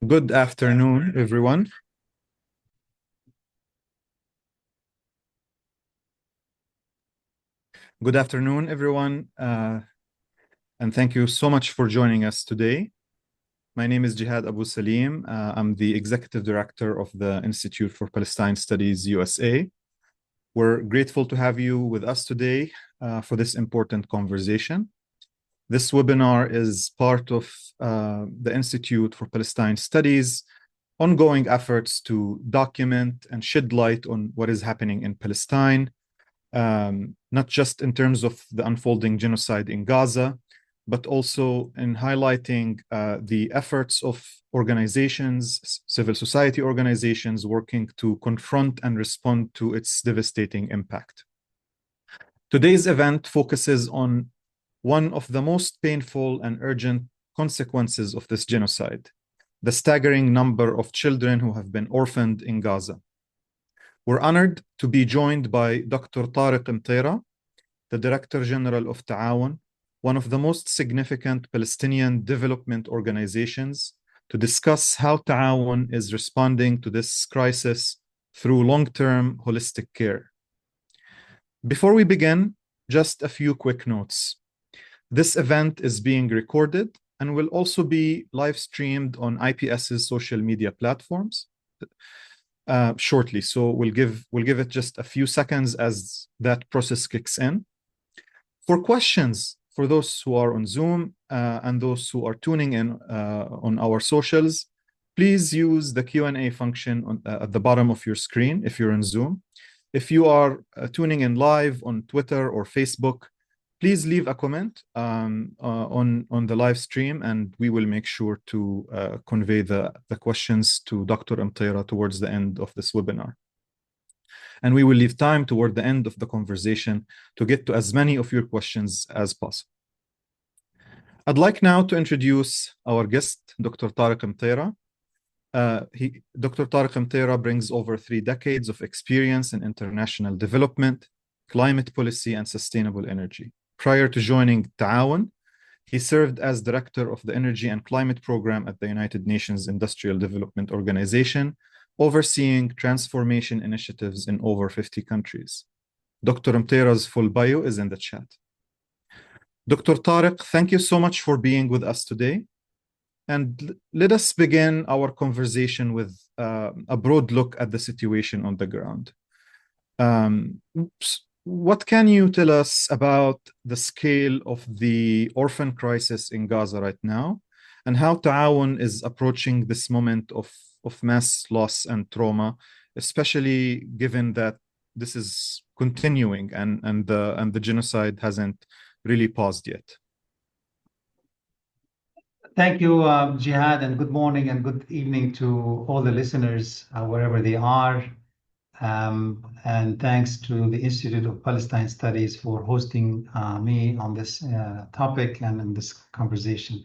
Good afternoon, everyone. Good afternoon, everyone, and thank you so much for joining us today. My name is Jihad Abu Salim. I'm the Executive Director of the Institute for Palestine Studies, USA. We're grateful to have you with us today for this important conversation. This webinar is part of the Institute for Palestine Studies' ongoing efforts to document and shed light on what is happening in Palestine, not just in terms of the unfolding genocide in Gaza, but also in highlighting the efforts of organizations, civil society organizations working to confront and respond to its devastating impact. Today's event focuses on one of the most painful and urgent consequences of this genocide, the staggering number of children who have been orphaned in Gaza. We're honored to be joined by Dr. Tareq Emtairah, the Director General of Taawon, one of the most significant Palestinian development organizations, to discuss how Taawon is responding to this crisis through long-term holistic care. Before we begin, just a few quick notes. This event is being recorded and will also be live streamed on IPS's social media platforms shortly. So we'll give it just a few seconds as that process kicks in. For questions, for those who are on Zoom and those who are tuning in on our socials, please use the Q&A function at the bottom of your screen if you're on Zoom. If you are tuning in live on Twitter or Facebook, please leave a comment on the live stream, and we will make sure to convey the questions to Dr. Emtairah towards the end of this webinar. And we will leave time toward the end of the conversation to get to as many of your questions as possible. I'd like now to introduce our guest, Dr. Tareq Emtairah. Dr. Tareq Emtairah brings over 3 decades of experience in international development, climate policy, and sustainable energy. Prior to joining Taawon, he served as director of the Energy and Climate Program at the United Nations Industrial Development Organization, overseeing transformation initiatives in over 50 countries. Dr. Emtairah's full bio is in the chat. Dr. Tareq, thank you so much for being with us today. And let us begin our conversation with a broad look at the situation on the ground. What can you tell us about the scale of the orphan crisis in Gaza right now, and how Taawon is approaching this moment of mass loss and trauma, especially given that this is continuing and the genocide hasn't really paused yet? Thank you, Jihad, and good morning and good evening to all the listeners, wherever they are. And thanks to the Institute of Palestine Studies for hosting me on this topic and in this conversation.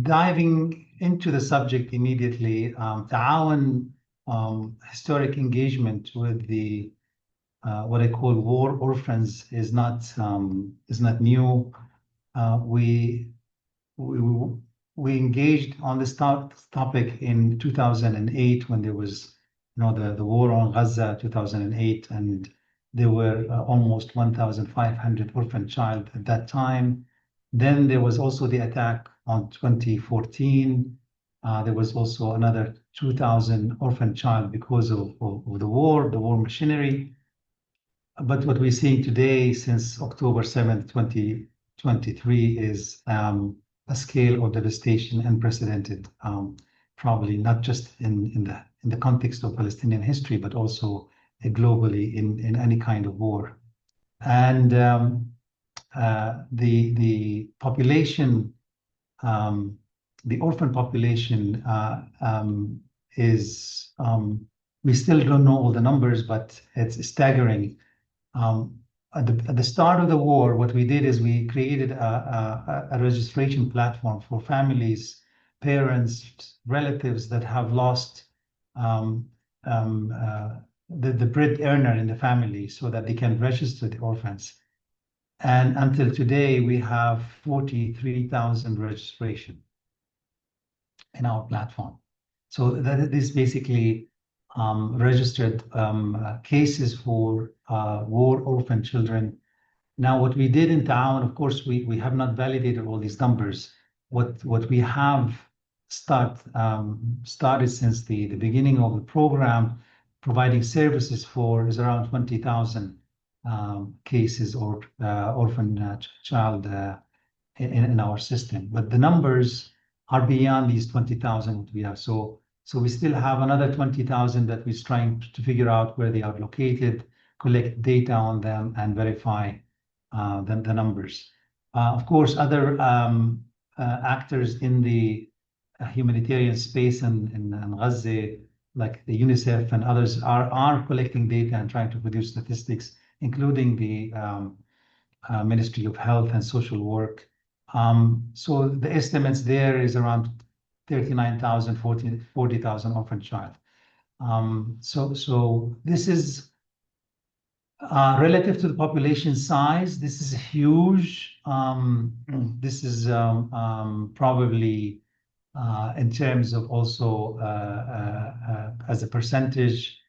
Diving into the subject immediately, Taawon historic engagement with the what I call war orphans is not new. We engaged on this topic in 2008 when there was, the war on Gaza, 2008, and there were almost 1,500 orphan child at that time. Then there was also the attack on 2014. There was also another 2,000 orphan child because of the war machinery. But what we're seeing today, since October 7th, 2023, is a scale of devastation unprecedented, probably not just in the context of Palestinian history, but also globally in any kind of war. And the population, the orphan population, is we still don't know all the numbers, but it's staggering. At the start of the war, what we did is we created a registration platform for families, parents, relatives that have lost the bread earner in the family so that they can register the orphans. And until today, we have 43,000 registration. in our platform. So that is basically registered cases for war orphan children. Now, what we did in Taawon, of course, we have not validated all these numbers. What we have started since the beginning of the program, providing services for is around 20,000 cases or orphan child in our system. But the numbers are beyond these 20,000 that we have. So we still have another 20,000 that we're trying to figure out where they are located, collect data on them, and verify the numbers. Of course, other actors in the humanitarian space in Gaza, like the UNICEF and others, are collecting data and trying to produce statistics, including the Ministry of Health and Social Work. So the estimates there is around 39,000, 40,000 orphan child. So this is relative to the population size. This is huge. This is probably in terms of also as a percentage.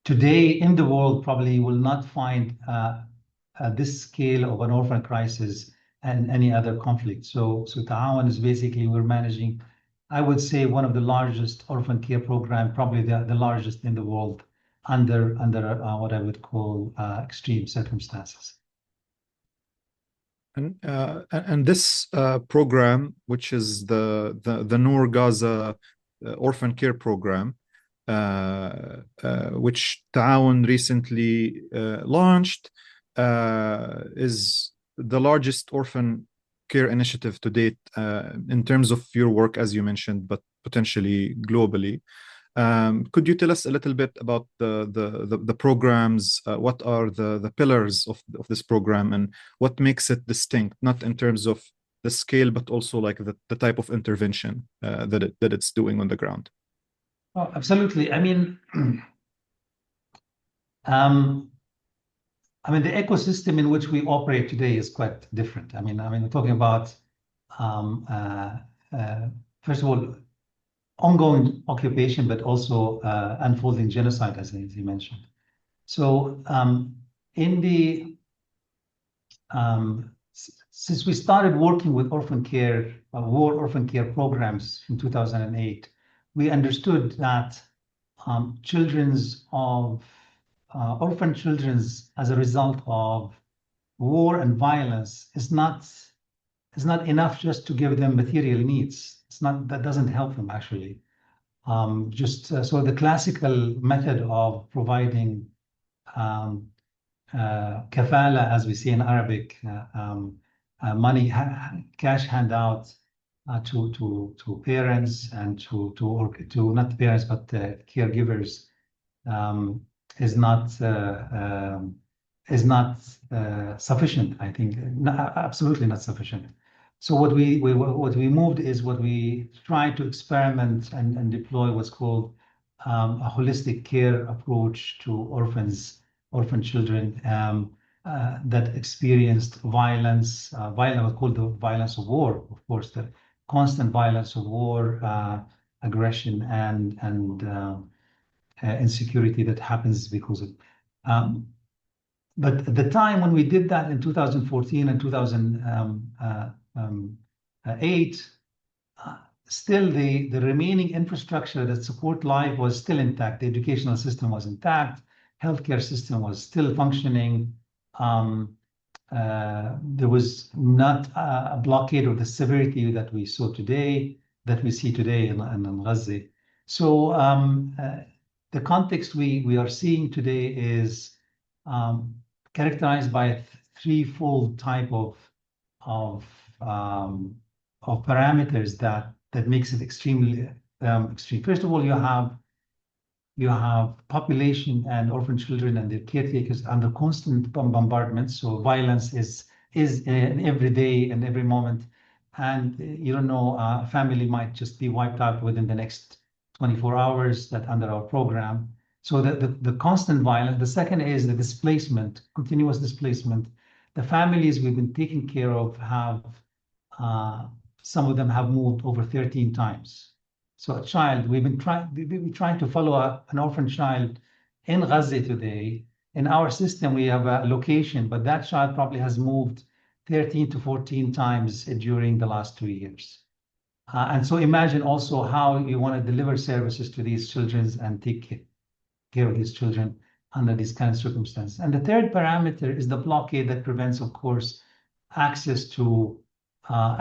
Today in the world, probably you will not find this scale of an orphan crisis and any other conflict. So Taawon is basically, we're managing, I would say, one of the largest orphan care program, probably the largest in the world, under what I would call extreme circumstances. And this program, which is the Noor Gaza orphan care program, which Taawon recently launched, is the largest orphan care initiative to date in terms of your work, as you mentioned, but potentially globally. Could you tell us a little bit about the programs? What are the pillars of this program, and what makes it distinct, not in terms of the scale, but also like the type of intervention that it's doing on the ground? Oh, absolutely. I mean, the ecosystem in which we operate today is quite different. I mean, we're talking about first of all, ongoing occupation, but also unfolding genocide, as you mentioned. So, since we started working with orphan care, war orphan care programs in 2008, we understood that orphan children's, as a result of war and violence, is not enough just to give them material needs. That doesn't help them actually. So the classical method of providing kafala, as we say in Arabic, money, cash handout to parents and to not parents but caregivers is not sufficient. I think absolutely not sufficient. So what we moved is what we tried to experiment and deploy what's called a holistic care approach to orphan children that experienced violence. Violence was called the violence of war, of course, the constant violence of war, aggression, and insecurity that happens because of. But at the time when we did that in 2014 and 2008, still the remaining infrastructure that support life was still intact. The educational system was intact. Healthcare system was still functioning. There was not a blockade of the severity that we see today in Gaza. So the context we are seeing today is characterized by a threefold type of parameters that makes it extremely extreme. First of all, you have population and orphan children and their caretakers under constant bombardment. So violence is every day and every moment, and you don't know, a family might just be wiped out within the next 24 hours that under our program. So the constant violence. The second is the displacement, continuous displacement. the families we've been taking care of have, some of them have moved over 13 times. So a child, we've been trying to follow an orphan child in Gaza today. In our system, we have a location, but that child probably has moved 13 to 14 times during the last 2 years. And so imagine also how you want to deliver services to these children and take care of these children under these kind of circumstances. And the third parameter is the blockade that prevents, of course, access to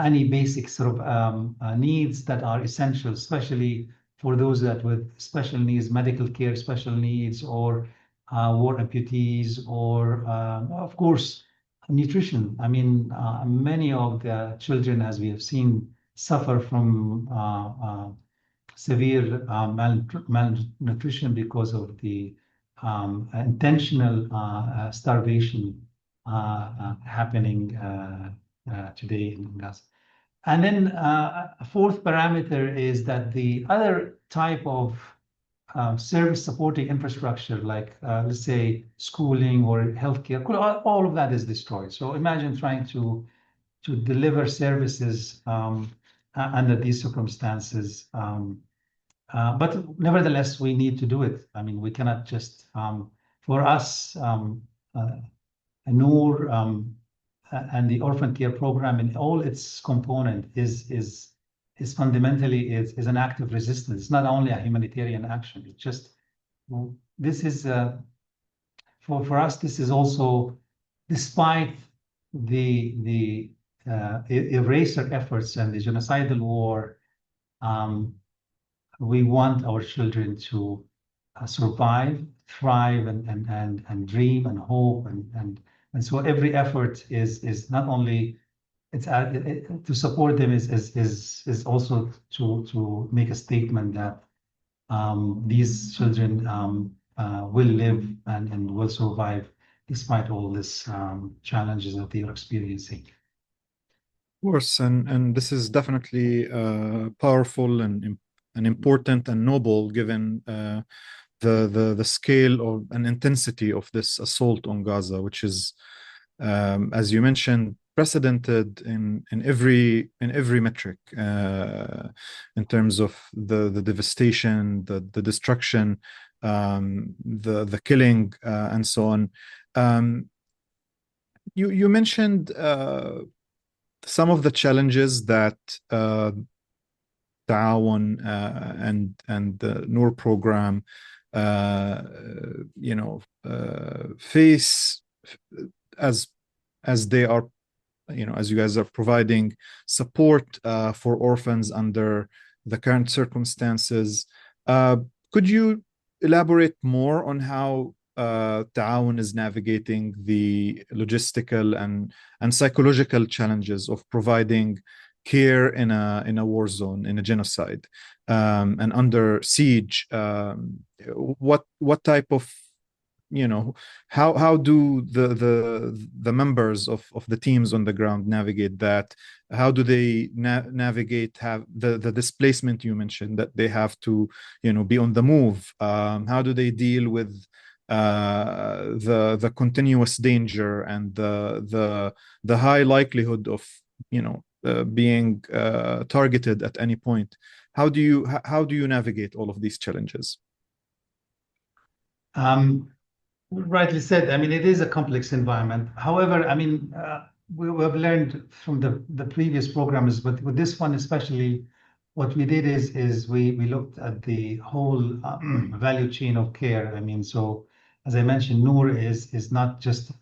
any basic sort of needs that are essential, especially for those that with special needs, medical care, special needs, or war amputees, or of course, nutrition. I mean, many of the children, as we have seen, suffer from severe malnutrition because of the intentional starvation happening today in Gaza. And then a fourth parameter is that the other type of service supporting infrastructure, like let's say schooling or healthcare, all of that is destroyed. So imagine trying to deliver services under these circumstances. But nevertheless, we need to do it. I mean, we cannot just, for us, Noor and the orphan care program in all its component is fundamentally is an act of resistance. It's not only a humanitarian action. It's just, this is, for us, this is also, despite the eraser efforts and the genocidal war, we want our children to survive, thrive, and dream and hope, and so every effort is not only to support them is also to make a statement that these children will live and will survive despite all these challenges that they are experiencing. Of course, and this is definitely powerful and important and noble, given the scale of and intensity of this assault on Gaza, which is, as you mentioned, precedented in every metric, in terms of the devastation, the destruction, the killing, and so on. You mentioned some of the challenges that Taawon and the Noor program, face as they are, as you guys are providing support for orphans under the current circumstances. Could you elaborate more on how Taawon is navigating the logistical and psychological challenges of providing care in a war zone, in a genocide, and under siege? What type of, how do the members of the teams on the ground navigate that? How do they navigate the displacement you mentioned, that they have to be on the move? How do they deal with the continuous danger and the high likelihood of being targeted at any point? How do you navigate all of these challenges? Rightly said. I mean, it is a complex environment. However, I mean, we have learned from the previous programs, but with this one especially, what we did is we looked at the whole value chain of care. I mean, so as I mentioned, Noor is not just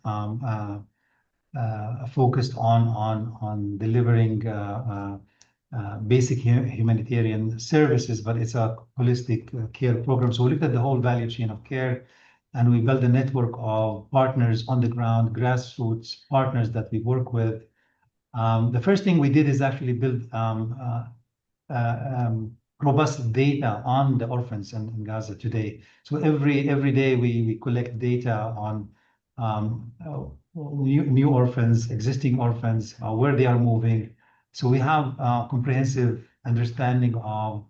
focused on delivering basic humanitarian services, but it's a holistic care program. So we looked at the whole value chain of care, and we built a network of partners on the ground, grassroots partners that we work with. The first thing we did is actually build robust data on the orphans in Gaza today. So every day we collect data on new orphans, existing orphans, where they are moving. So we have a comprehensive understanding of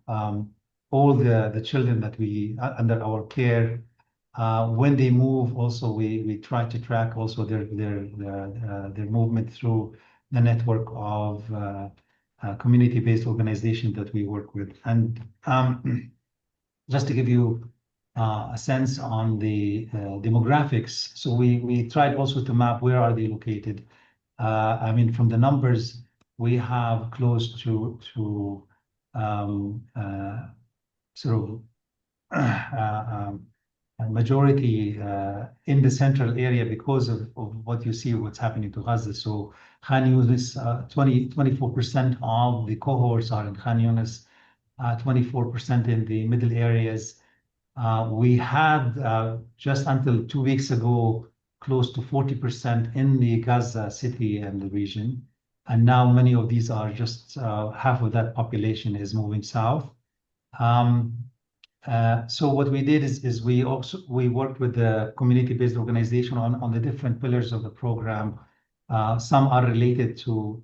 all the children that we under our care. When they move, also we try to track also their movement through the network of community-based organizations that we work with. And just to give you a sense on the demographics, so we tried also to map where are they located. I mean, from the numbers, we have close to sort of a majority in the central area because of what you see, what's happening to Gaza. So Khan Yunis, 24% of the cohorts are in Khan Yunis, 24% in the middle areas. We had just until 2 weeks ago close to 40% in the Gaza city and the region. And now many of these are just half of that population is moving south. So what we did is we worked with the community-based organization on the different pillars of the program. Some are related to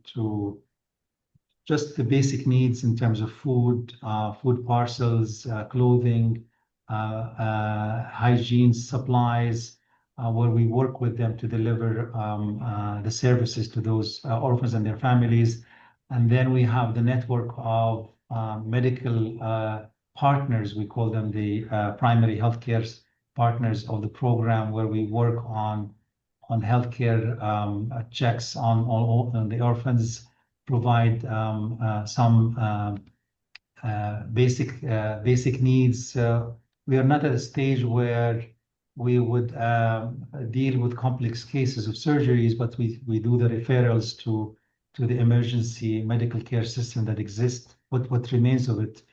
just the basic needs in terms of food, food parcels, clothing, hygiene, supplies, where we work with them to deliver the services to those orphans and their families. And then we have the network of medical partners. We call them the primary healthcare partners of the program, where we work on healthcare checks on the orphans, provide some basic needs. We are not at a stage where we would deal with complex cases of surgeries, but we do the referrals to the emergency medical care system that exists, what remains of it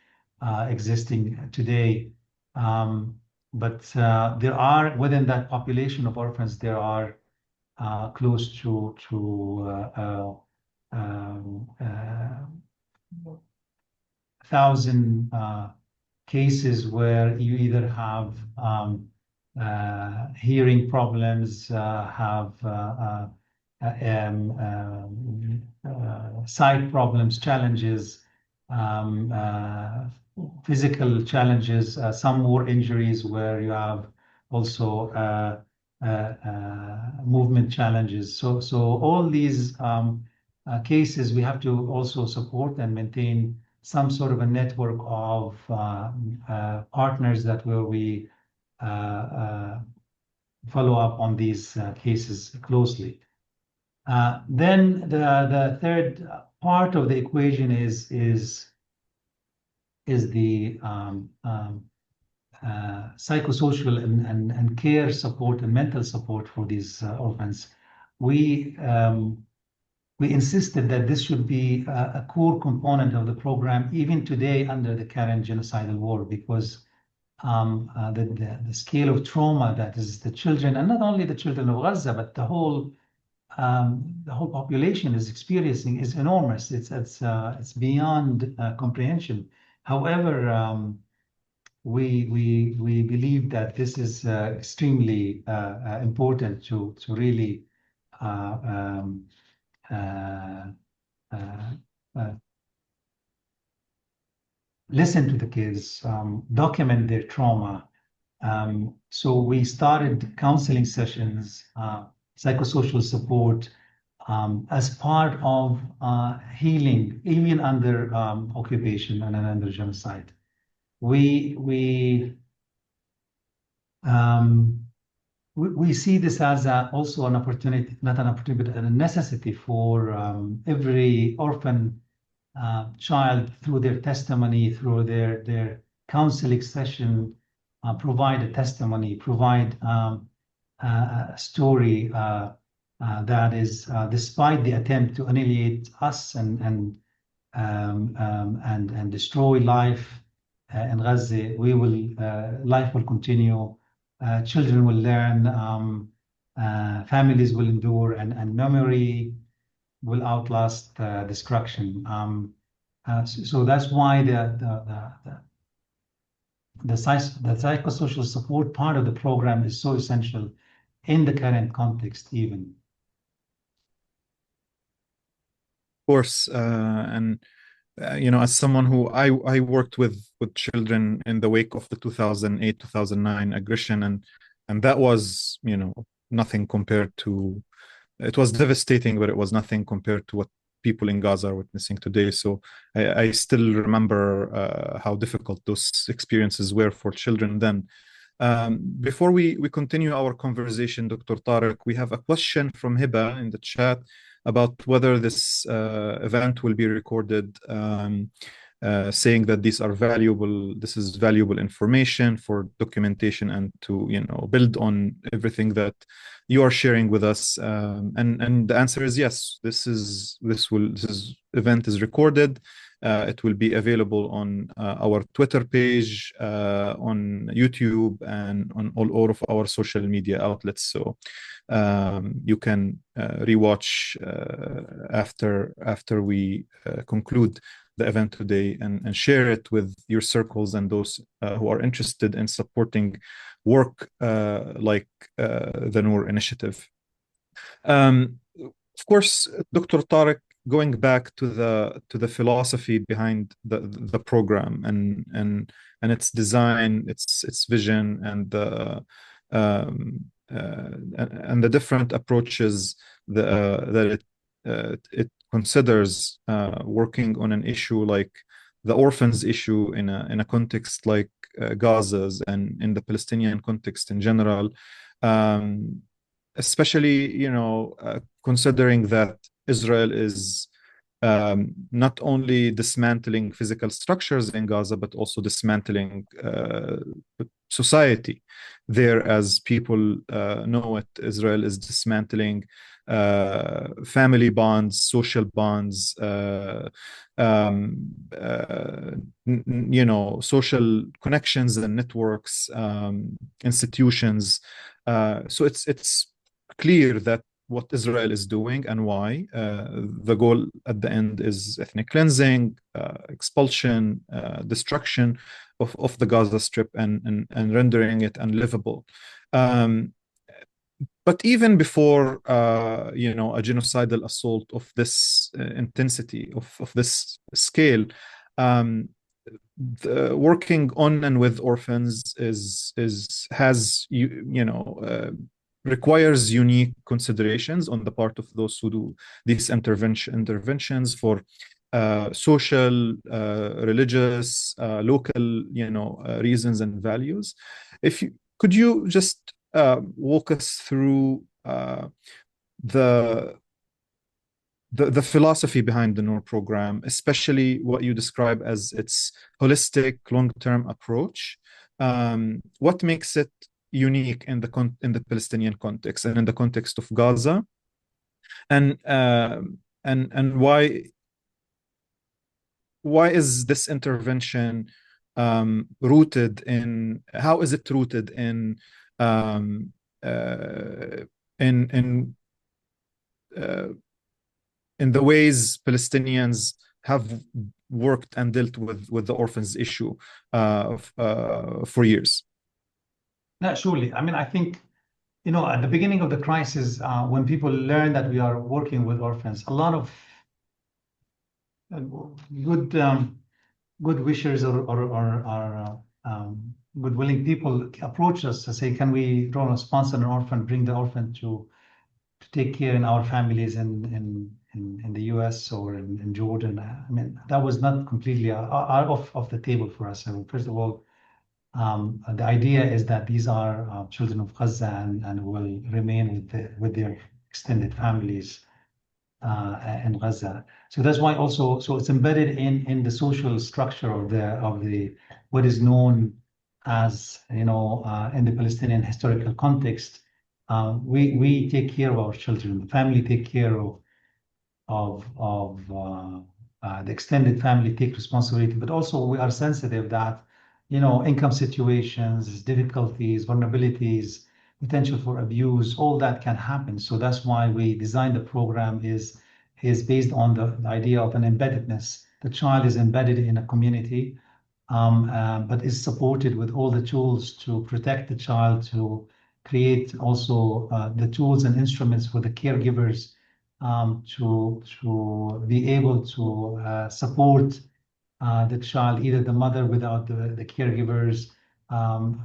existing today. But there are, within that population of orphans, there are close to 1,000 cases where you either have hearing problems, have sight problems, challenges, physical challenges, some more injuries where you have also movement challenges. So all these cases, we have to also support and maintain some sort of a network of partners that where we follow up on these cases closely. Then the third part of the equation is the psychosocial and care support and mental support for these orphans. We insisted that this should be a core component of the program, even today under the current genocidal war, because the scale of trauma that is the children, and not only the children of Gaza, but the whole population is experiencing, is enormous. It's beyond comprehension. However, we believe that this is extremely important to really listen to the kids, document their trauma. So we started counseling sessions, psychosocial support, as part of healing, even under occupation and under genocide. We see this as also an opportunity, not an opportunity, but a necessity for every orphan child, through their testimony, through their counseling session, provide a testimony, provide a story that is, despite the attempt to annihilate us and destroy life in Gaza, life will continue. Children will learn, families will endure, and memory will outlast destruction. So that's why the psychosocial support part of the program is so essential in the current context, even. Of course, and as someone who I worked with children in the wake of the 2008-2009 aggression, and and that was, nothing compared to. It was devastating, but it was nothing compared to what people in Gaza are witnessing today. So I still remember how difficult those experiences were for children then. Before we continue our conversation, Dr. Tariq, we have a question from Hiba in the chat about whether this event will be recorded, saying that this is valuable information for documentation and to, build on everything that you are sharing with us. And the answer is yes. This event is recorded. It will be available on our Twitter page, on YouTube, and on all of our social media outlets. So you can rewatch after we conclude the event today, and share it with your circles and those who are interested in supporting work like the Noor initiative. Of course, Dr. Tariq, going back to the philosophy behind the program and its design, its vision, and the different approaches that it considers working on an issue like the orphans issue in a context like Gaza's, and in the Palestinian context in general, especially considering that Israel is not only dismantling physical structures in Gaza, but also dismantling society there as people know it. Israel is dismantling family bonds, social bonds, social connections and networks, institutions. So it's clear that what Israel is doing and why. The goal at the end is ethnic cleansing, expulsion, destruction of the Gaza Strip, and rendering it unlivable. But even before, a genocidal assault of this intensity, of this scale, working on and with orphans requires unique considerations on the part of those who do these interventions for social, religious, local, reasons and values. Could you just walk us through the philosophy behind the Noor program, especially what you describe as its holistic, long-term approach? What makes it unique in the Palestinian context and in the context of Gaza, and why is this intervention rooted in? How is it rooted in in the ways Palestinians have worked and dealt with the orphans issue for years? No, surely. I mean, I think, at the beginning of the crisis, when people learned that we are working with orphans, a lot of good wishers or good willing people approach us to say, can we sponsor an orphan, bring the orphan to take care in our families in the US or in Jordan? I mean, that was not completely off the table for us. So first of all, the idea is that these are children of Gaza and will remain with their extended families in Gaza. So that's why also, so it's embedded in the social structure of the what is known as, in the Palestinian historical context. We take care of our children. The family take care of the extended family take responsibility, but also we are sensitive that income situations, difficulties, vulnerabilities, potential for abuse, all that can happen. So that's why we designed the program is based on the idea of an embeddedness. The child is embedded in a community, but is supported with all the tools to protect the child, to create also the tools and instruments for the caregivers to be able to support the child, either the mother without the caregivers, In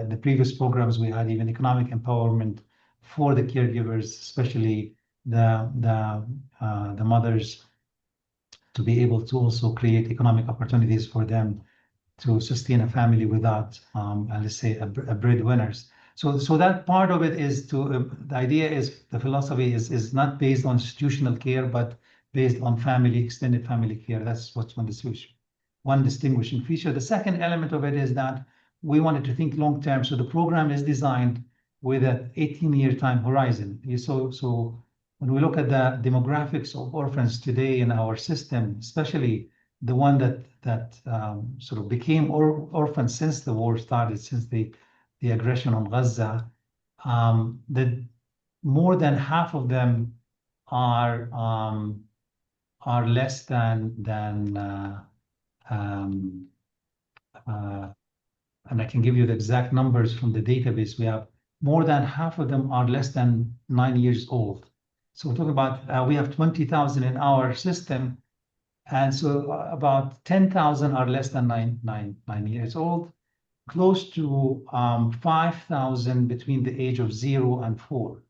the previous programs, we had even economic empowerment for the caregivers, especially the mothers, to be able to also create economic opportunities for them to sustain a family without, let's say, a breadwinners. So that part of it is the idea is the philosophy is not based on institutional care, but based on family, extended family care. That's what's one distinguishing feature. The second element of it is that we wanted to think long term. So the program is designed with an 18-year time horizon. So when we look at the demographics of orphans today in our system, especially the one that sort of became orphans since the war started, since the aggression on Gaza, that more than half of them are less than and I can give you the exact numbers from the database. We have more than half of them are less than 9 years old. So we're talking about we have 20,000 in our system, and so about 10,000 are less than nine years old, close to 5,000 between the age of 0 and 4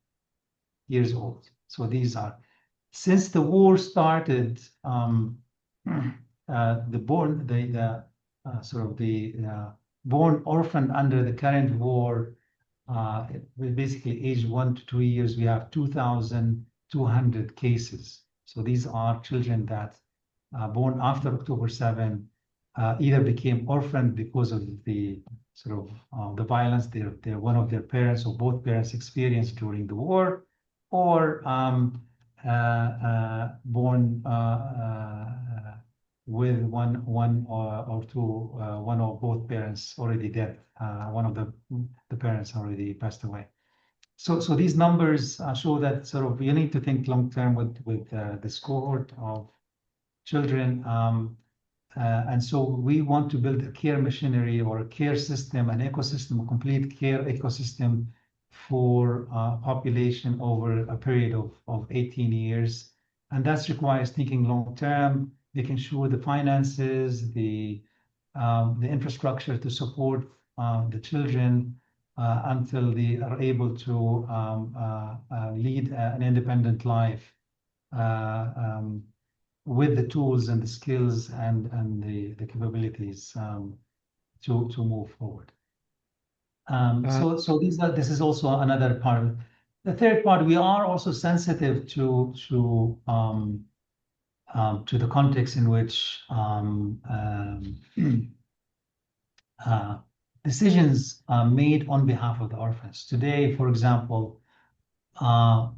years old. So these are, since the war started, born orphan under the current war, basically age 1 to 2 years, we have 2,200 cases. So these are children that born after October 7 either became orphaned because of the sort of the violence one of their parents or both parents experienced during the war, or born with one or both parents already dead. One of the parents already passed away. So these numbers show that sort of you need to think long term with this cohort of children. And so we want to build a care machinery or a care system, an ecosystem, a complete care ecosystem for population over a period of 18 years. And that requires thinking long term, making sure the finances, the infrastructure to support the children until they are able to lead an independent life with the tools and the skills and the capabilities to move forward. So this is also another part. The third part, we are also sensitive to the context in which decisions are made on behalf of the orphans. Today, for example,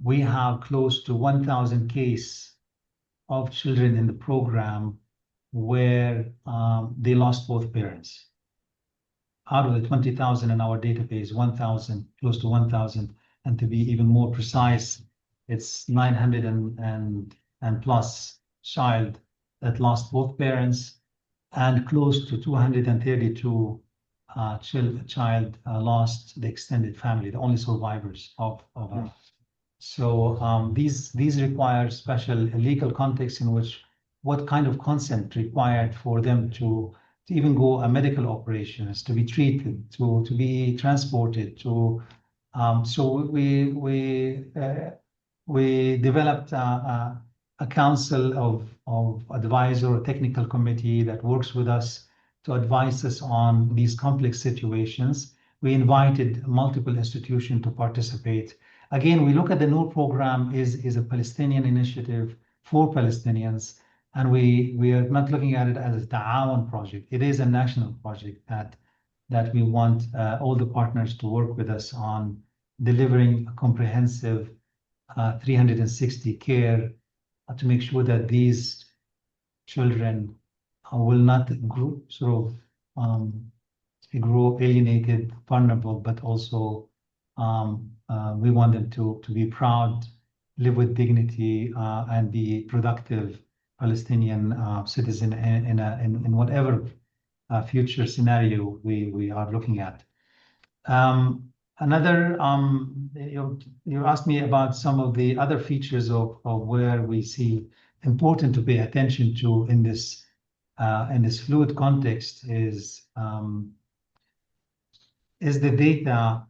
we have close to 1,000 cases of children in the program where they lost both parents. Out of the 20,000 in our database, 1,000, close to 1,000, and to be even more precise, it's 900 and plus child that lost both parents, and close to 232 child lost the extended family, the only survivors of So these require special legal context in which what kind of consent required for them to even go a medical operations, to be treated, to be transported, to so we developed a council of advisor, a technical committee that works with us to advise us on these complex situations. We invited multiple institutions to participate. Again, we look at the Noor program is a Palestinian initiative for Palestinians, and we are not looking at it as a Taawon project. It is a national project that we want all the partners to work with us on delivering a comprehensive 360 care to make sure that these children will not grow alienated, vulnerable, but also we want them to be proud, live with dignity, and be productive Palestinian citizen in whatever future scenario we are looking at. Another, you asked me about some of the other features of where we see important to pay attention to in this in this fluid context is the data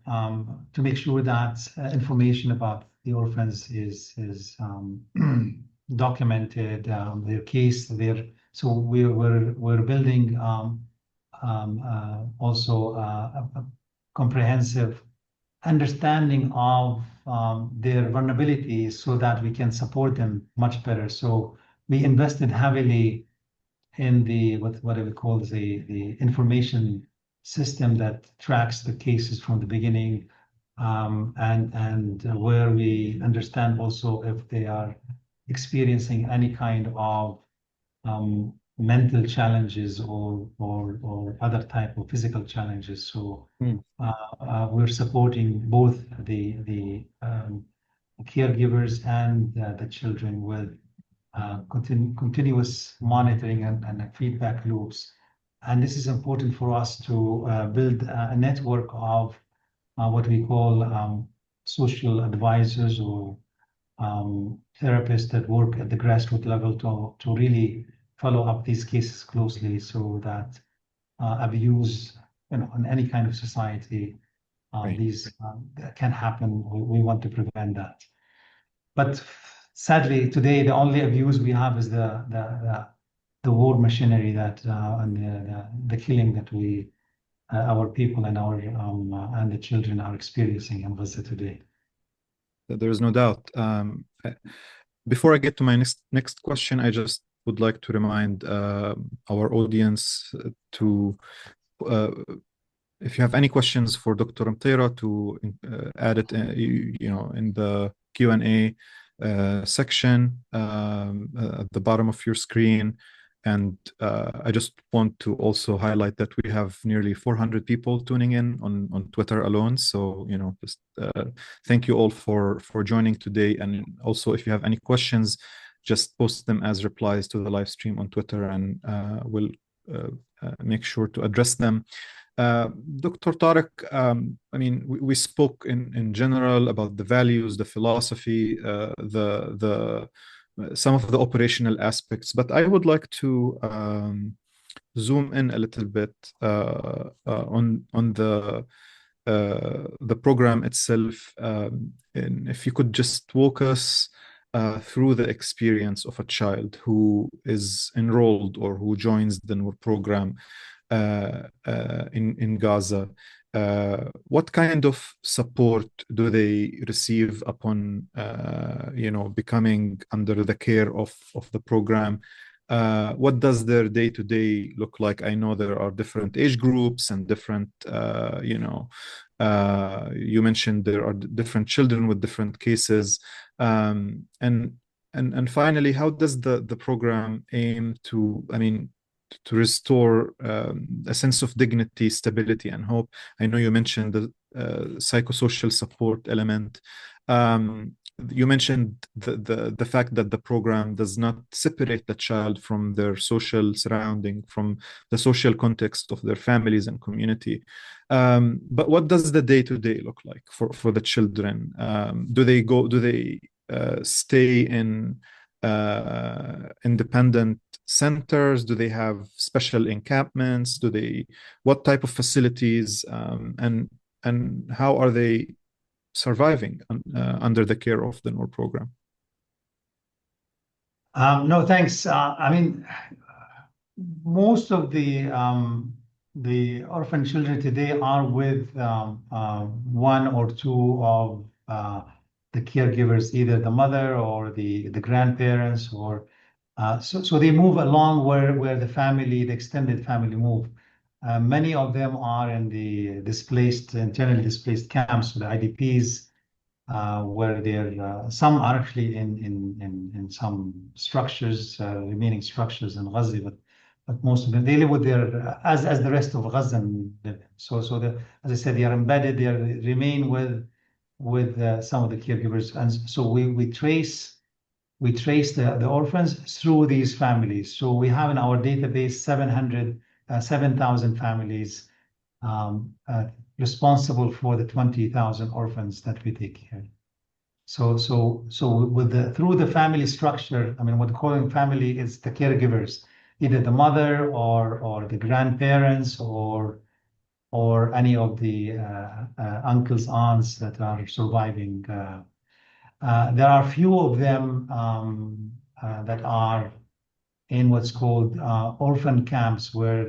to make sure that information about the orphans is documented, their case, so we're building also a comprehensive understanding of their vulnerabilities so that we can support them much better. So we invested heavily in the what I would call the information system that tracks the cases from the beginning, and where we understand also if they are experiencing any kind of mental challenges or other type of physical challenges. So we're supporting both the caregivers and the children with continuous monitoring and feedback loops. And this is important for us to build a network of what we call social advisors or therapists that work at the grassroots level to really follow up these cases closely so that abuse, in any kind of society, these can happen. We want to prevent that. But sadly, today the only abuse we have is the war machinery that and the killing that our people and our and the children are experiencing in Gaza today. There is no doubt. Before I get to my next question, I just would like to remind our audience to, if you have any questions for Dr. Emtairah, to add it, in the Q&A section at the bottom of your screen. And I just want to also highlight that we have nearly 400 people tuning in on Twitter alone. So, just thank you all for joining today. And also, if you have any questions, just post them as replies to the live stream on Twitter, and we'll make sure to address them. Dr. Tareq, we spoke in general about the values, the philosophy, some of the operational aspects, but I would like to zoom in a little bit on the program itself. And if you could just walk us through the experience of a child who is enrolled or who joins the Noor program in Gaza. What kind of support do they receive upon, becoming under the care of the program? What does their day-to-day look like? I know there are different age groups and different, you mentioned there are different children with different cases. And finally, how does the program aim to restore a sense of dignity, stability, and hope? I know you mentioned the psychosocial support element. You mentioned the fact that the program does not separate the child from their social surrounding, from the social context of their families and community. But what does the day-to-day look like for the children? Do they stay in independent centers? Do they have special encampments? What type of facilities, and how are they surviving under the care of the Noor program? No, thanks. Most of the orphan children today are with one or two of the caregivers, either the mother or the grandparents, or so they move along where the extended family move. Many of them are in the internally displaced camps, the IDPs, where some are actually in some structures, remaining structures in Gaza, but most of them, they live with as the rest of Gazan live. So as I said, they are embedded. They remain with some of the caregivers, and so we trace the orphans through these families. So we have in our database 7,000 families responsible for the 20,000 orphans that we take care. So through the family structure, what we're calling family is the caregivers. either the mother or the grandparents or any of the uncles, aunts that are surviving. There are few of them that are in what's called orphan camps, where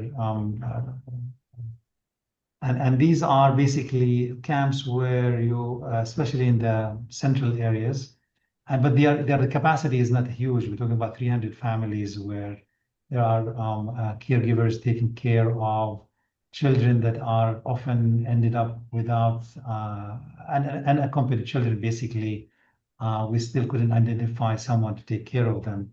and these are basically camps where you, especially in the central areas, but the capacity is not huge. We're talking about 300 families where there are caregivers taking care of children that are often ended up without unaccompanied children. Basically, we still couldn't identify someone to take care of them.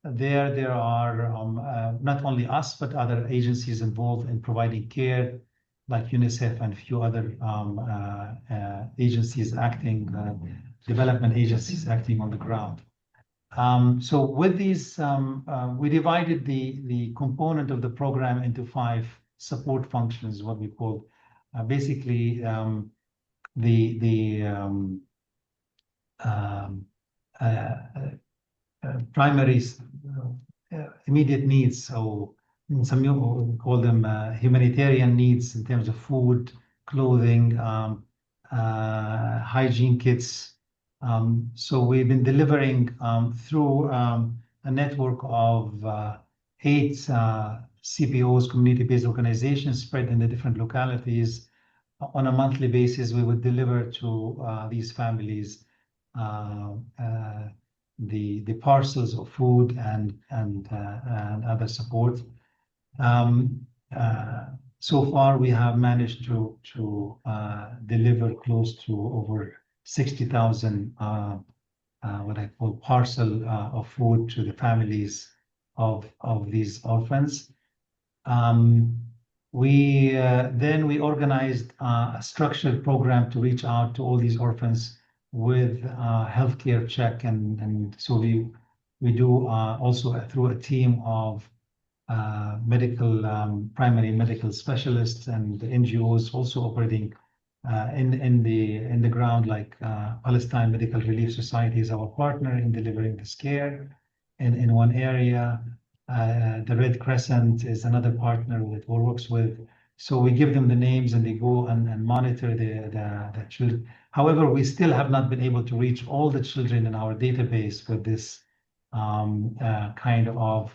There are not only us, but other agencies involved in providing care, like UNICEF and a few other agencies acting, development agencies acting on the ground. So with these, we divided the component of the program into 5 support functions, what we call basically the primary immediate needs. So some people call them humanitarian needs in terms of food, clothing, hygiene kits. So we've been delivering through a network of 8 CPOs, community-based organizations spread in the different localities. On a monthly basis, we would deliver to these families the parcels of food and other support. So far, we have managed to deliver close to over 60,000 what I call parcel of food to the families of these orphans. We organized a structured program to reach out to all these orphans with healthcare check, and so we do also through a team of primary medical specialists and NGOs also operating in the ground, like Palestine Medical Relief Society is our partner in delivering this care in one area. The Red Crescent is another partner that we works with. So we give them the names and they go and monitor the children. However, we still have not been able to reach all the children in our database with this kind of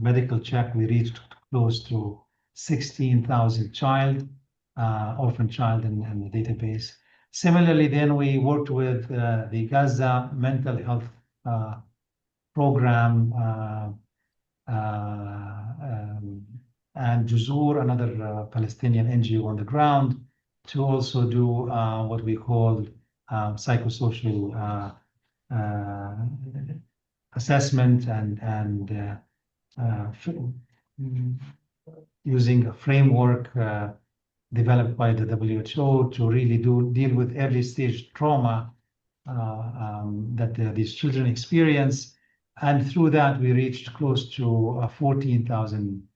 medical check. We reached close to 16,000 orphan child in the database. Similarly, then we worked with the Gaza mental health program and Juzur, another Palestinian NGO on the ground, to also do what we call psychosocial assessment and using a framework developed by the WHO to really deal with early stage trauma that these children experience. And through that, we reached close to 14,000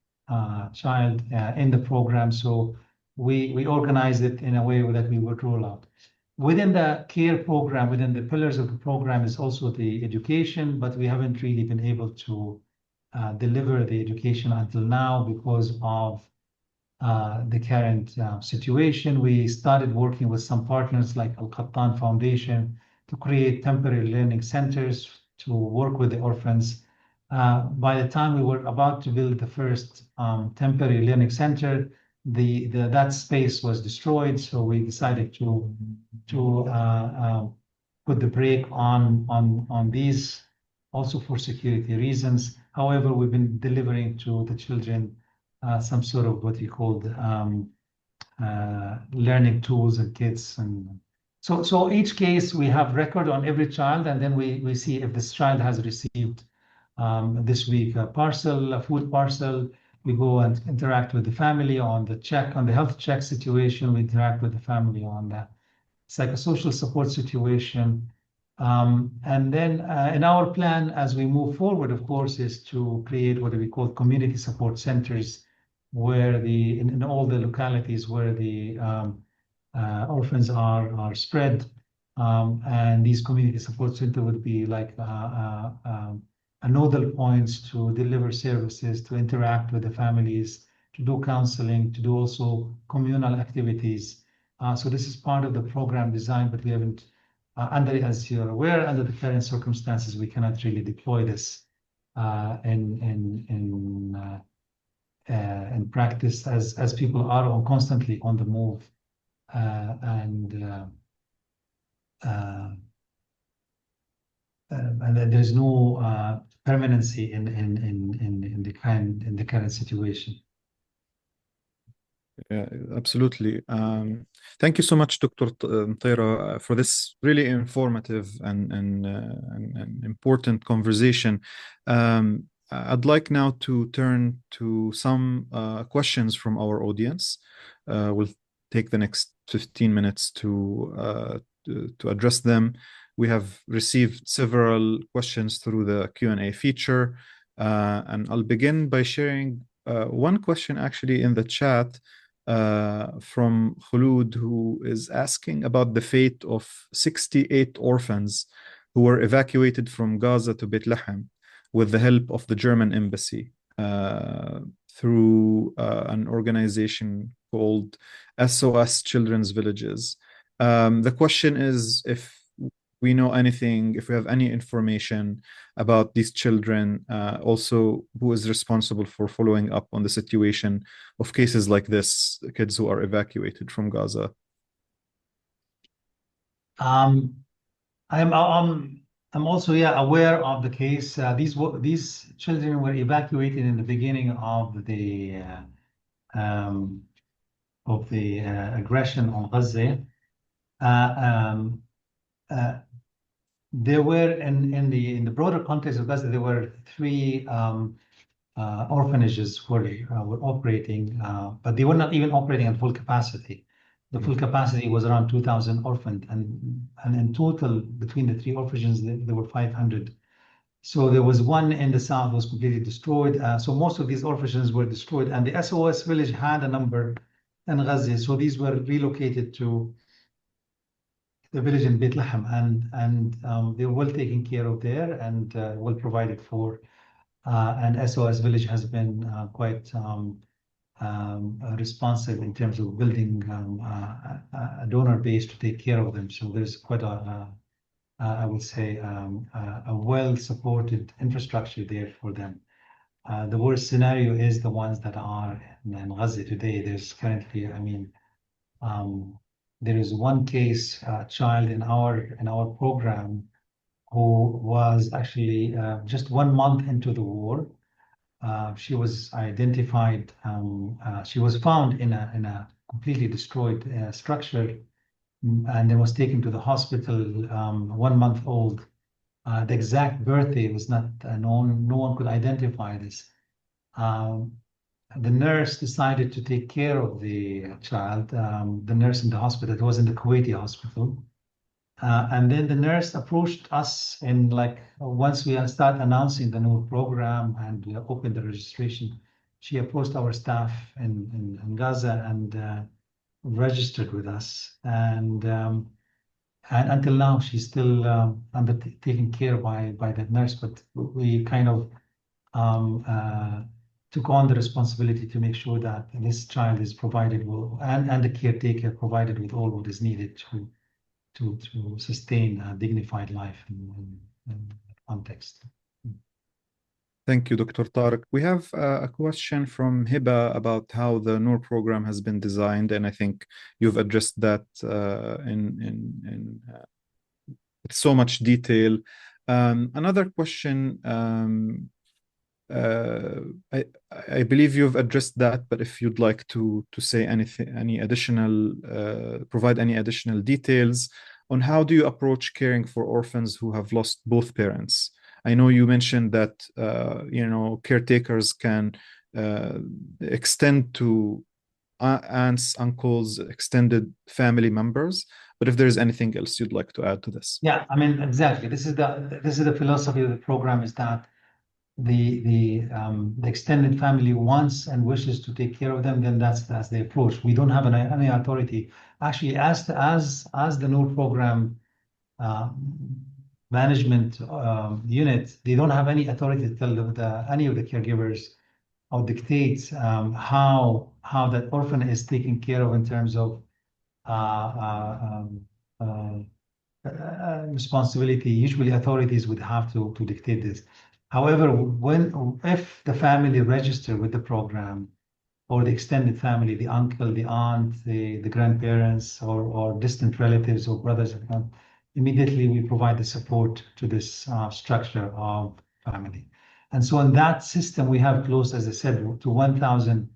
child in the program. So we organized it in a way that we would roll out. Within the care program, within the pillars of the program is also the education, but we haven't really been able to deliver the education until now because of the current situation. We started working with some partners like Al-Qattan Foundation to create temporary learning centers to work with the orphans. By the time we were about to build the first temporary learning center, that space was destroyed. So we decided to put the brake on these, also for security reasons. However, we've been delivering to the children some sort of what you call learning tools and kits. And so each case, we have record on every child, and then we see if this child has received this week a food parcel. We go and interact with the family on the health check situation. We interact with the family on the psychosocial support situation. And then in our plan, as we move forward, of course, is to create what we call community support centers, where in all the localities where the orphans are spread. And these community support centers would be like a nodal points to deliver services, to interact with the families, to do counseling, to do also communal activities. So this is part of the program design, but we haven't, as you're aware, under the current circumstances, we cannot really deploy this in practice as people are constantly on the move and then there's no permanency in the current situation. Yeah, absolutely. Thank you so much, Dr. Emtairah, for this really informative and important conversation. I'd like now to turn to some questions from our audience. We'll take the next 15 minutes to address them. We have received several questions through the Q&A feature, and I'll begin by sharing one question actually in the chat from Khulud, who is asking about the fate of 68 orphans who were evacuated from Gaza to Bethlehem with the help of the German embassy through an organization called SOS Children's Villages. The question is if we know anything, if we have any information about these children, also who is responsible for following up on the situation of cases like this, kids who are evacuated from Gaza. I'm also aware of the case. These children were evacuated in the beginning of the aggression on Gaza. There were in the broader context of Gaza, there were three orphanages were operating, but they were not even operating at full capacity. The full capacity was around 2,000 orphaned, and in total between the three orphanages there were 500. So there was one in the south was completely destroyed. So most of these orphanages were destroyed, and the SOS village had a number in Gaza. So these were relocated to the village in Bethlehem, and they were well taken care of there and well provided for. And SOS Village has been quite responsive in terms of building a donor base to take care of them. So there's quite I would say, a well-supported infrastructure there for them. The worst scenario is the ones that are in Gaza today. There's currently, there is one case, a child in our program who was actually just 1 month into the war. She was identified. She was found in a completely destroyed structure, and then was taken to the hospital. 1 month old. The exact birthday was not known. No one could identify this. The nurse decided to take care of the child. The nurse in the hospital. It was in the Kuwaiti hospital. And then the nurse approached us, and once we start announcing the new program and we opened the registration, she approached our staff in Gaza and registered with us. And until now, she's still taken care by that nurse. But we kind of took on the responsibility to make sure that this child is provided with, and the caretaker provided with all what is needed to sustain a dignified life in context. Thank you, Dr. Tareq. We have a question from Hiba about how the Noor program has been designed, and I think you've addressed that in so much detail. Another question, I believe you've addressed that, but if you'd like to say anything, provide any additional details on how do you approach caring for orphans who have lost both parents? I know you mentioned that caretakers can extend to aunts, uncles, extended family members. But if there's anything else you'd like to add to this. Yeah, exactly. This is the philosophy of the program, is that the extended family wants and wishes to take care of them, then that's the approach. We don't have any authority. Actually, as the Noor program management unit, they don't have any authority to tell any of the caregivers or dictate how that orphan is taken care of in terms of responsibility. Usually authorities would have to dictate this. However, if the family register with the program, or the extended family, the uncle, the aunt, the grandparents, or distant relatives or brothers, immediately we provide the support to this structure of family. And so in that system, we have close, as I said, to 1,000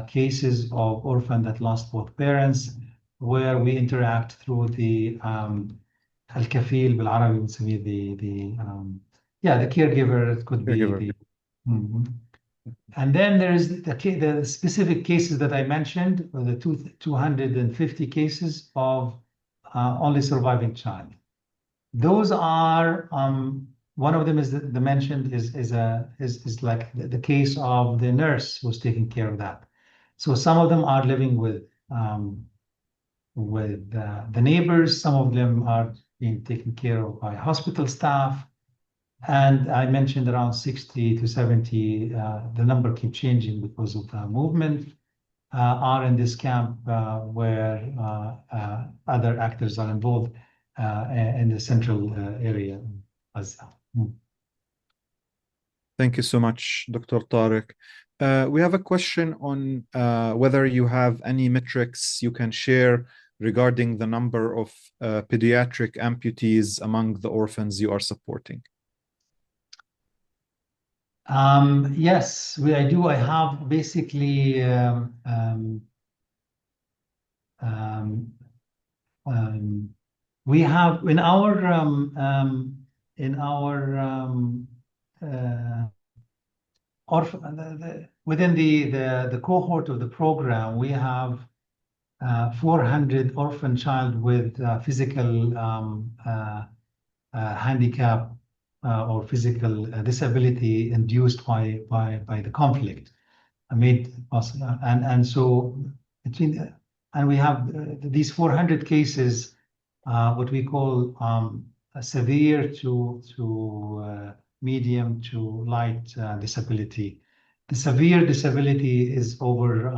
cases of orphan that lost both parents, where we interact through the الكفيل بالعربي بنسميه the caregiver. It could be Caregiver. the and then there is the specific cases that I mentioned, the 250 cases of only surviving child. Those are one of them is the mentioned is like the case of the nurse who's taking care of that. So some of them are living with the neighbors. Some of them are being taken care of by hospital staff. And I mentioned around 60 to 70, the number keeps changing because of movement, are in this camp where other actors are involved in the central area. Thank you so much, Dr. Tareq. We have a question on whether you have any metrics you can share regarding the number of pediatric amputees among the orphans you are supporting. Yes, I do. I have basically we have in our within the cohort of the program, we have 400 orphan child with physical handicap or physical disability induced by the conflict made possible. And so between and we have these 400 cases, what we call severe to medium to light disability. The severe disability is over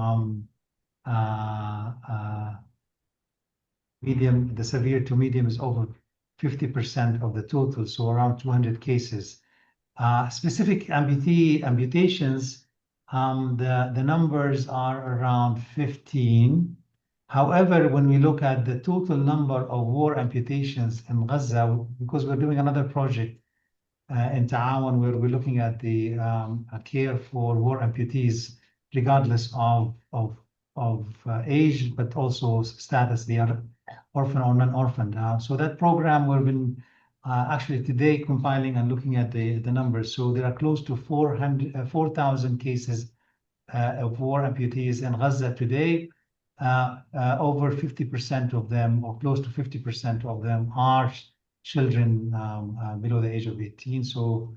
medium. The severe to medium is over 50% of the total, so around 200 cases. Specific amputations, the numbers are around 15. However, when we look at the total number of war amputations in Gaza, because we're doing another project in Taawon where we're looking at the care for war amputees, regardless of age, but also status, they are orphan or non-orphaned. So that program we've been actually today compiling and looking at the numbers. So there are close to 4,000 cases of war amputees in Gaza today. Over 50% of them, or close to 50% of them, are children below the age of 18. So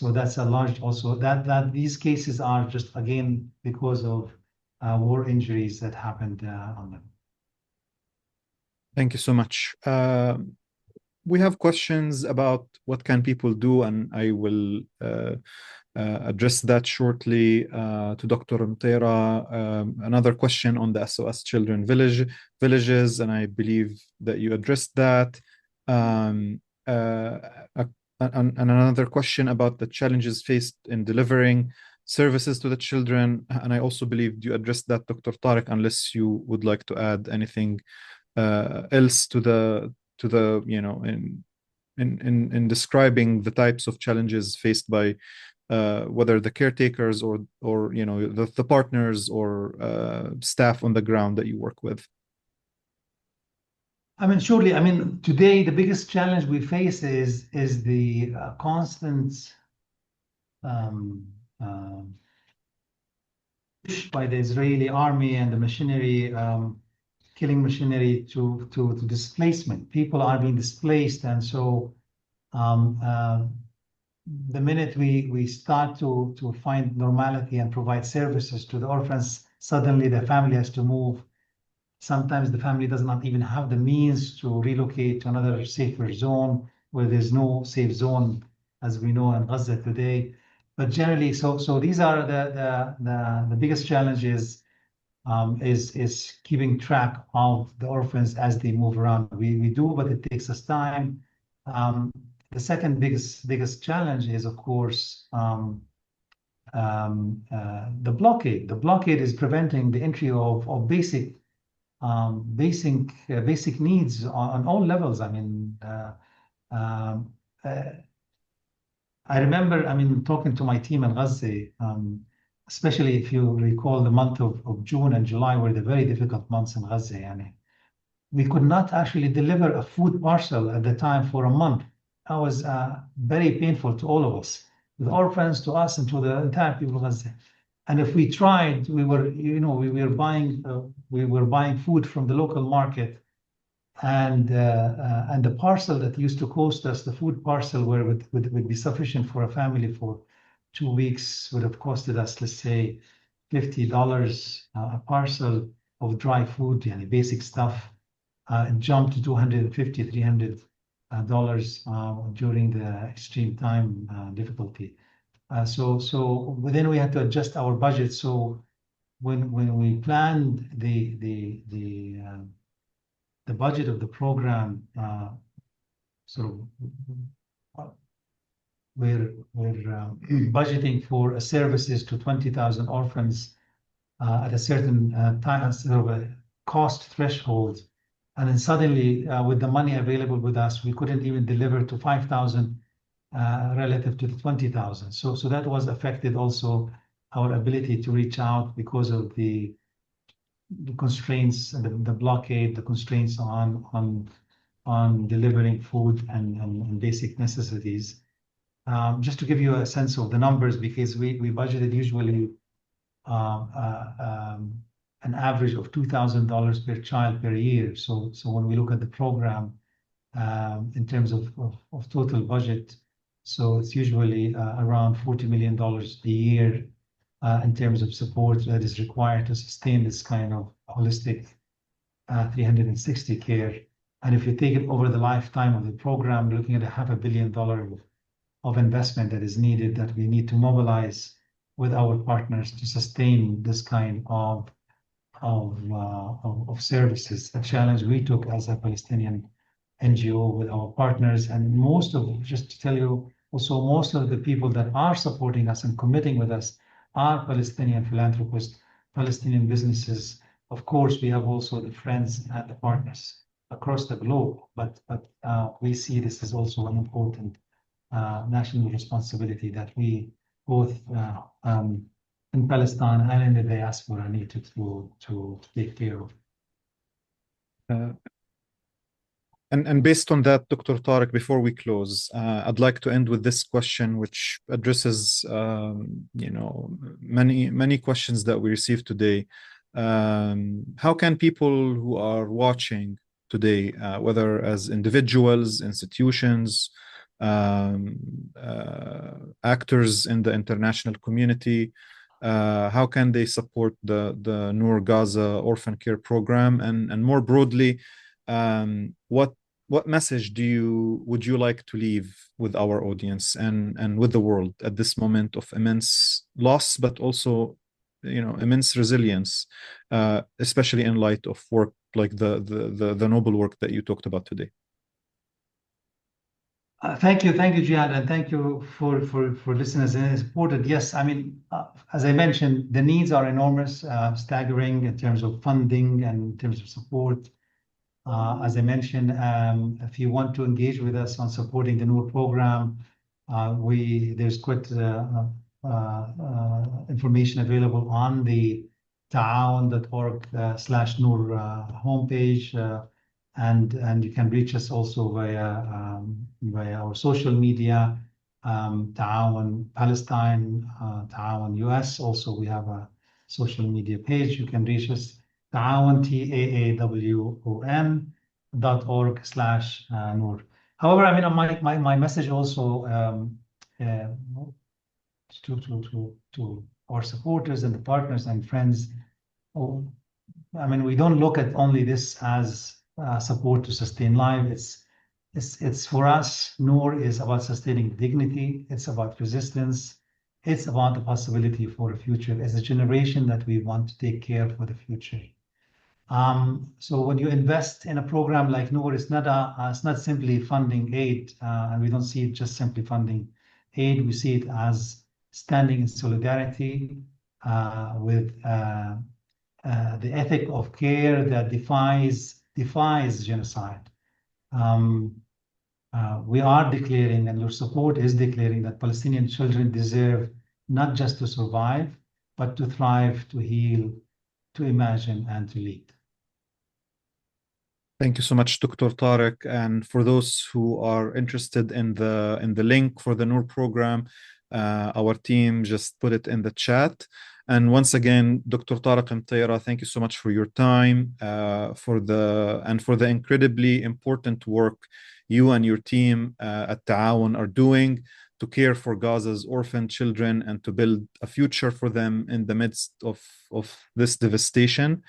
that's a large also that these cases are just again because of war injuries that happened on them. Thank you so much. We have questions about what can people do, and I will address that shortly to Dr. Emtairah. Another question on the SOS Children villages, and I believe that you addressed that. And another question about the challenges faced in delivering services to the children, and I also believe you addressed that, Dr. Tareq, unless you would like to add anything else to the in describing the types of challenges faced by whether the caretakers or the partners or staff on the ground that you work with. I mean, surely. I mean, today the biggest challenge we face is the constant push by the Israeli army and the machinery, killing machinery to displacement. People are being displaced, and so the minute we start to find normality and provide services to the orphans, suddenly the family has to move. Sometimes the family does not even have the means to relocate to another safer zone where there's no safe zone, as we know in Gaza today. But generally, so these are the biggest challenges, is keeping track of the orphans as they move around. We do, but it takes us time. The second biggest challenge is, of course, the blockade. The blockade is preventing the entry of basic needs on all levels. I mean, um, uh, I remember, I mean, talking to my team in Gaza, especially if you recall the month of June and July were the very difficult months in Gaza. Yani, we could not actually deliver a food parcel at the time for a month. That was very painful to all of us, the orphans, to us, and to the entire people of Gaza. And if we tried, we were, we were buying food from the local market, and the parcel that used to cost us, the food parcel, where would be sufficient for a family for 2 weeks, would have costed us, let's say, $50 a parcel of dry food, yani basic stuff. It jumped to $250, $300 during the extreme time difficulty. So then we had to adjust our budget. So when we planned the budget of the program, so we're budgeting for services to 20,000 orphans at a certain time, sort of a cost threshold. And then suddenly, with the money available with us, we couldn't even deliver to 5,000 relative to the 20,000. So that was affected also our ability to reach out because of the constraints, the blockade, the constraints on delivering food and basic necessities. Just to give you a sense of the numbers, because we budgeted usually an average of $2,000 per child per year. So when we look at the program in terms of total budget, so it's usually around $40 million a year in terms of support that is required to sustain this kind of holistic 360 care. And if you take it over the lifetime of the program, we're looking at $500 million of investment that is needed, that we need to mobilize with our partners to sustain this kind of services. A challenge we took as a Palestinian NGO with our partners, and just to tell you, also most of the people that are supporting us and committing with us are Palestinian philanthropists, Palestinian businesses. Of course, we have also the friends and the partners across the globe, but we see this as also an important national responsibility that we both in Palestine and in the diaspora need to take care of. And based on that, Dr. Tareq, before we close, I'd like to end with this question, which addresses, many questions that we received today. How can people who are watching today, whether as individuals, institutions, actors in the international community, how can they support the Noor Gaza Orphan Care Program, and more broadly, what message would you like to leave with our audience and with the world at this moment of immense loss, but also immense resilience, especially in light of work like the noble work that you talked about today? Thank you, Jihad, and thank you for listeners. And it's important. Yes, I mean, as I mentioned, the needs are enormous, staggering in terms of funding and in terms of support. As I mentioned, if you want to engage with us on supporting the Noor program, there's quite information available on the taawon.org/Noor homepage. And you can reach us also via our social media, Taawon Palestine, Taawon US. Also, we have a social media page. You can reach us, Taawon, taawon.org/Noor. However, I mean, my message also to our supporters and the partners and friends. I mean, we don't look at only this as support to sustain life. It's for us, Noor is about sustaining dignity. It's about resistance. It's about the possibility for a future as a generation that we want to take care for the future. So when you invest in a program like Noor, it's not simply funding aid, and we don't see it just simply funding aid. We see it as standing in solidarity with the ethic of care that defies genocide. We are declaring, and your support is declaring, that Palestinian children deserve not just to survive, but to thrive, to heal, to imagine, and to lead. Thank you so much, Dr. Tareq. And for those who are interested in the link for the Noor program, our team just put it in the chat. And once again, Dr. Tareq Emtairah, thank you so much for your time, for the incredibly important work you and your team at Taawon are doing to care for Gaza's orphan children and to build a future for them in the midst of this devastation.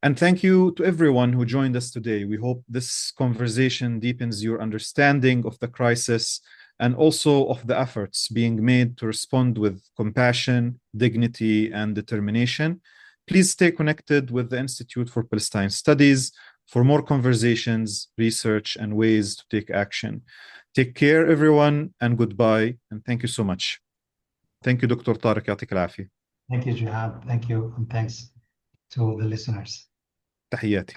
And thank you to everyone who joined us today. We hope this conversation deepens your understanding of the crisis and also of the efforts being made to respond with compassion, dignity, and determination. Please stay connected with the Institute for Palestine Studies for more conversations, research, and ways to take action. Take care, everyone, and goodbye. And thank you so much. Thank you, Dr. Tareq. يعطيك العافية. Thank you, Jihad. Thank you, and thanks to the listeners. تحياتي.